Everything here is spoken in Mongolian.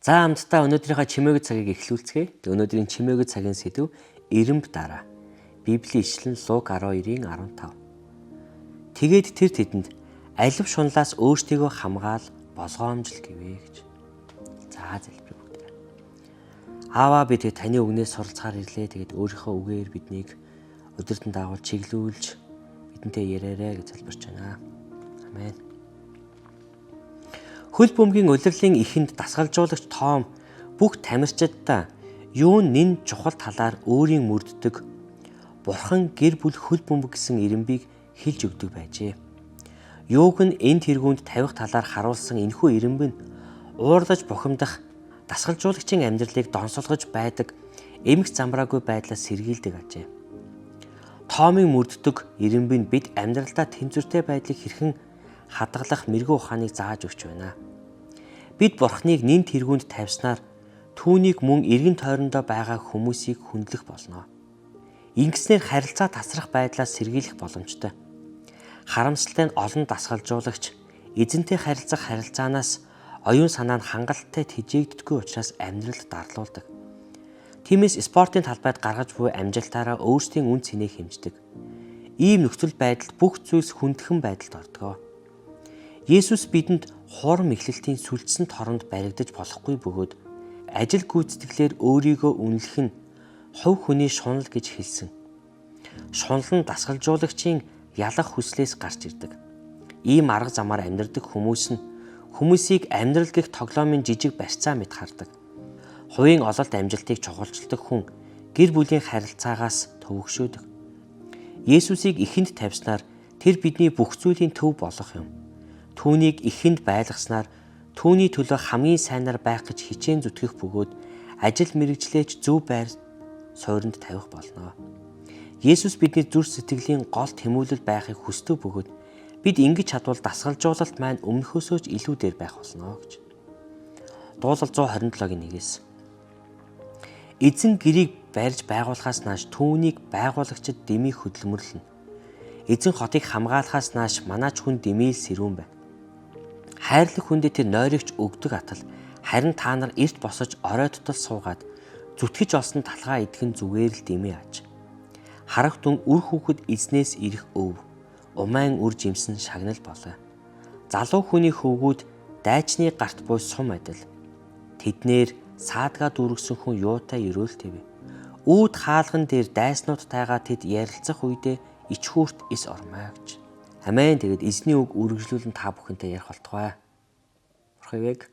За хамтдаа өнөөдрийнхөө чимээгүй цагийг эхлүүлцгээе. Өнөөдрийн чимээгүй цагийн сэдэв эрэмб дараа. Библийн ишлэн Луг 12-ийн 15. Тэгээд тэр тэдэнд алив шунлаас өөртөө хамгаал болгоомжл гэвэ гэж. За залбирая бүгд. Ааваа бид таны үгнээс суралцахаар ирлээ. Тэгээд өөрийнхөө үгээр биднийг удирдан дагуулж чиглүүлж бидэнтэй яриарай гэж залбирч байна. Амен. Хөл бөмбөгийн улирлын эхэнд дасгалжуулагч Том бүх тамирчидаа юу нэн чухал талаар өөрийн мөрддөг Бурхан гэр бүл хөл бөмбөг гэсэн ирэмбийг хэлж өгдөг байжээ. Юуг нь энэ тэргуунд тавих талаар харуулсан энэхүү ирэмб нь уурлаж бухимдах дасгалжуулагчийн амьдралыг донсолгож байдаг эмх замбраагүй байдлаас сэргийлдэг ажээ. Томын мөрддөг ирэмб нь бид амьдралдаа тэнцвэртэй байдлыг хэрхэн хадгалах мэрэгүү ухааныг зааж өгч байна. Бид Бурханыг нэн тэргуунд тавьснаар түүнийг мөн эргэн тойрондоо байгаа хүмүүсийг хүндлэх болно. Ингэснээр харилцаа тасрах байдлаас сэргийлэх боломжтой. Харамсалтай нь олон дасгалжуулагч эзэнтэй харилцах харилцаанаас оюун санаа нь хангалттай тэжээгддэггүй учраас амьдралд дарлуулдаг. Тиймээс спортын талбайд гаргаж буй амжилтаараа өөрсдийн үн цэнээ хэмждэг. Ийм нөхцөл байдалд бүх зүйлс хүндхэн байдалд ордог. Есүс бидэнд хурам эхлэлтийн сүлжсэн торонд баригдаж болохгүй бөгөөд ажил гүйцэтгэлээр өөрийгөө үнэлэх нь хувь хүний шунал гэж хэлсэн. Шунал нь дасгалжуулагчийн ялах хүслээс гарч ирдэг. Ийм арга замаар амьдардаг хүмүүс нь хүмүүсийг амьдрал гэх тоглоомын жижиг барьцаа мэт хардаг. Хувийн ололт амжилтыг чухалчилдаг хүн гэр бүлийн харилцаагаас төвөгшөөдөг. Есүсийг эхэнд тавьснаар тэр бидний бүх зүйлийн төв болох юм. Түүнийг эхэнд байлгаснаар түүний төлөө хамгийн сайнаар байх гэж хичээн зүтгэх бөгөөд ажил мэргэжлээч зөв байр суурьнд тавих болно. Есүс бидний зүрх сэтгэлийн гол тэмүүлэл байхыг хүсдэг бөгөөд бид ингэж чадвал дасгалжуулалт маань өмнөхөөсөө ч илүү дээр байх болно гэж. Дуулал 127-гийн 1-ээс. Эзэн гэрийг барьж байгуулахаас нааш түүнийг байгуулагчид дэмий хөдөлмөрлөнө. Эзэн хотыг хамгаалахаас нааш манаач хүн дэмийл сэрүүн байна. Хайрлах хүндээ тэр нойрогч өгдөг атал харин та нар эрт босож орой тутал суугаад зүтгэж олсон талгаа идэхэн зүгээр л дэмий аж. Харах дүн үр хүүхэд эзнээс ирэх өв. Умайн үр жимсэн шагнал болоо. Залуу хүний хөвгүүд дайчны гарт буй сум адил. Тэднэр саадгаа дүүргсэн хүн юутай өрөөлтэй вэ? Үүд хаалган дээр дайснуудтайгаа тэд ярилцах үедээ ичхүүрт эс ормаа гэж. Амен. Тэгээд эзний үг үргэлжлүүлэн та бүхэнтэй ярих болтугай. Бурхавыг